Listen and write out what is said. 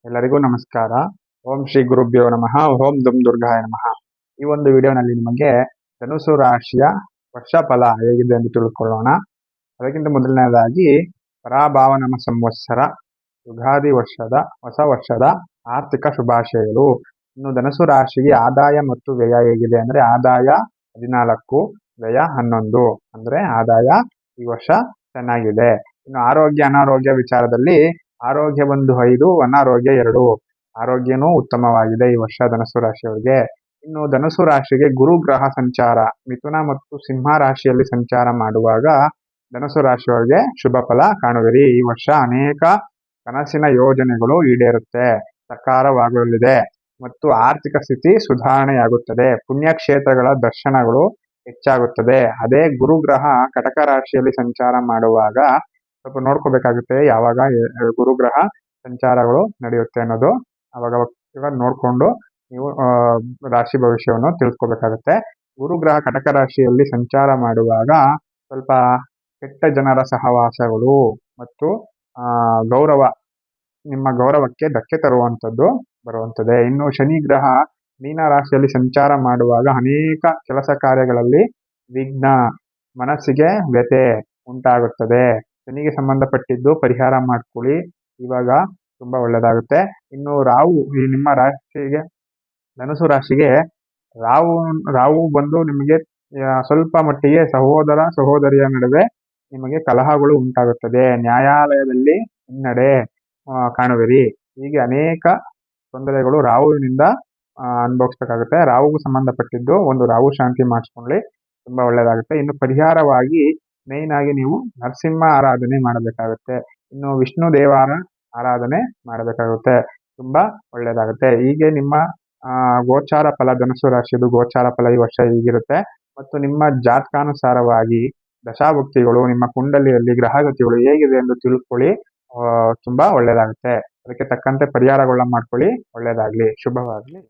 ಎಲ್ಲರಿಗೂ ನಮಸ್ಕಾರ. ಓಂ ಶ್ರೀ ಗುರುಭ್ಯೋ ನಮಃ. ಓಂ ದುಂ ದುರ್ಗಾಯ ನಮಃ. ಈ ಒಂದು ವಿಡಿಯೋನಲ್ಲಿ ನಿಮಗೆ ಧನುಸು ರಾಶಿಯ ವರ್ಷ ಫಲ ಹೇಗಿದೆ ಎಂದು ತಿಳ್ಕೊಳ್ಳೋಣ. ಅದಕ್ಕಿಂತ ಮೊದಲನೇದಾಗಿ ಪರಾಭಾವನಾಮ ಸಂವತ್ಸರ ಯುಗಾದಿ ವರ್ಷದ ಹೊಸ ವರ್ಷದ ಆರ್ಥಿಕ ಶುಭಾಶಯಗಳು. ಇನ್ನು ಧನುಸು ರಾಶಿಗೆ ಆದಾಯ ಮತ್ತು ವ್ಯಯ ಹೇಗಿದೆ ಅಂದರೆ ಆದಾಯ 14, ವ್ಯಯ 11. ಅಂದರೆ ಆದಾಯ ಈ ವರ್ಷ ಚೆನ್ನಾಗಿದೆ. ಇನ್ನು ಆರೋಗ್ಯ ಅನಾರೋಗ್ಯ ವಿಚಾರದಲ್ಲಿ ಆರೋಗ್ಯ ಒಂದು 5, ಅನಾರೋಗ್ಯ 2. ಆರೋಗ್ಯನೂ ಉತ್ತಮವಾಗಿದೆ ಈ ವರ್ಷ ಧನುಸು ರಾಶಿಯವರಿಗೆ. ಇನ್ನು ಧನುಸು ರಾಶಿಗೆ ಗುರು ಗ್ರಹ ಸಂಚಾರ ಮಿಥುನ ಮತ್ತು ಸಿಂಹ ರಾಶಿಯಲ್ಲಿ ಸಂಚಾರ ಮಾಡುವಾಗ ಧನುಸು ರಾಶಿಯವರಿಗೆ ಶುಭ ಫಲ ಕಾಣುವಿರಿ. ಈ ವರ್ಷ ಅನೇಕ ಕನಸಿನ ಯೋಜನೆಗಳು ಈಡೇರುತ್ತೆ, ಸಕಾರವಾಗಲಿದೆ ಮತ್ತು ಆರ್ಥಿಕ ಸ್ಥಿತಿ ಸುಧಾರಣೆಯಾಗುತ್ತದೆ. ಪುಣ್ಯಕ್ಷೇತ್ರಗಳ ದರ್ಶನಗಳು ಹೆಚ್ಚಾಗುತ್ತದೆ. ಅದೇ ಗುರುಗ್ರಹ ಕಟಕ ರಾಶಿಯಲ್ಲಿ ಸಂಚಾರ ಮಾಡುವಾಗ ಸ್ವಲ್ಪ ನೋಡ್ಕೋಬೇಕಾಗುತ್ತೆ ಯಾವಾಗ ಗುರುಗ್ರಹ ಸಂಚಾರಗಳು ನಡೆಯುತ್ತೆ ಅನ್ನೋದು. ಅವಾಗ ನೋಡ್ಕೊಂಡು ನೀವು ರಾಶಿ ಭವಿಷ್ಯವನ್ನು ತಿಳ್ಕೊಬೇಕಾಗುತ್ತೆ. ಗುರುಗ್ರಹ ಕಟಕ ರಾಶಿಯಲ್ಲಿ ಸಂಚಾರ ಮಾಡುವಾಗ ಸ್ವಲ್ಪ ಕೆಟ್ಟ ಜನರ ಸಹವಾಸಗಳು ಮತ್ತು ನಿಮ್ಮ ಗೌರವಕ್ಕೆ ಧಕ್ಕೆ ತರುವಂಥದ್ದು ಬರುವಂಥದ್ದು. ಇನ್ನು ಶನಿ ಗ್ರಹ ಮೀನ ರಾಶಿಯಲ್ಲಿ ಸಂಚಾರ ಮಾಡುವಾಗ ಅನೇಕ ಕೆಲಸ ಕಾರ್ಯಗಳಲ್ಲಿ ವಿಘ್ನ, ಮನಸ್ಸಿಗೆ ವ್ಯಥೆ ಉಂಟಾಗುತ್ತದೆ. ಶನಿಗೆ ಸಂಬಂಧಪಟ್ಟಿದ್ದು ಪರಿಹಾರ ಮಾಡ್ಕೊಳ್ಳಿ, ಇವಾಗ ತುಂಬಾ ಒಳ್ಳೆಯದಾಗುತ್ತೆ. ಇನ್ನು ರಾಹು ಈ ನಿಮ್ಮ ರಾಶಿಗೆ ಧನುಸು ರಾಶಿಗೆ ರಾಹು ಬಂದು ನಿಮಗೆ ಸ್ವಲ್ಪ ಮಟ್ಟಿಗೆ ಸಹೋದರ ಸಹೋದರಿಯ ನಡುವೆ ನಿಮಗೆ ಕಲಹಗಳು ಉಂಟಾಗುತ್ತದೆ. ನ್ಯಾಯಾಲಯದಲ್ಲಿ ಹಿನ್ನಡೆ ಕಾಣುವಿರಿ. ಹೀಗೆ ಅನೇಕ ತೊಂದರೆಗಳು ರಾಹುವಿನಿಂದ ಅನುಭವಿಸ್ಬೇಕಾಗುತ್ತೆ. ರಾಹುಗೂ ಸಂಬಂಧಪಟ್ಟಿದ್ದು ಒಂದು ರಾಹು ಶಾಂತಿ ಮಾಡಿಸ್ಕೊಳ್ಳಿ, ತುಂಬಾ ಒಳ್ಳೆಯದಾಗುತ್ತೆ. ಇನ್ನು ಪರಿಹಾರವಾಗಿ ಮೇಯ್ನ್ ಆಗಿ ನೀವು ನರಸಿಂಹ ಆರಾಧನೆ ಮಾಡಬೇಕಾಗುತ್ತೆ. ಇನ್ನು ವಿಷ್ಣು ದೇವರ ಆರಾಧನೆ ಮಾಡಬೇಕಾಗುತ್ತೆ, ತುಂಬಾ ಒಳ್ಳೆಯದಾಗುತ್ತೆ. ಹೀಗೆ ನಿಮ್ಮ ಗೋಚಾರ ಫಲ ಧನುಸು ರಾಶಿದು ಗೋಚಾರ ಫಲ ಈ ವರ್ಷ ಹೀಗಿರುತ್ತೆ. ಮತ್ತು ನಿಮ್ಮ ಜಾತಕಾನುಸಾರವಾಗಿ ದಶಾಭುಕ್ತಿಗಳು ನಿಮ್ಮ ಕುಂಡಲಿಯಲ್ಲಿ ಗ್ರಹಗತಿಗಳು ಹೇಗಿದೆ ಎಂದು ತಿಳ್ಕೊಳ್ಳಿ, ತುಂಬಾ ಒಳ್ಳೆಯದಾಗುತ್ತೆ. ಅದಕ್ಕೆ ತಕ್ಕಂತೆ ಪರಿಹಾರಗಳನ್ನ ಮಾಡ್ಕೊಳ್ಳಿ. ಒಳ್ಳೆಯದಾಗ್ಲಿ, ಶುಭವಾಗ್ಲಿ.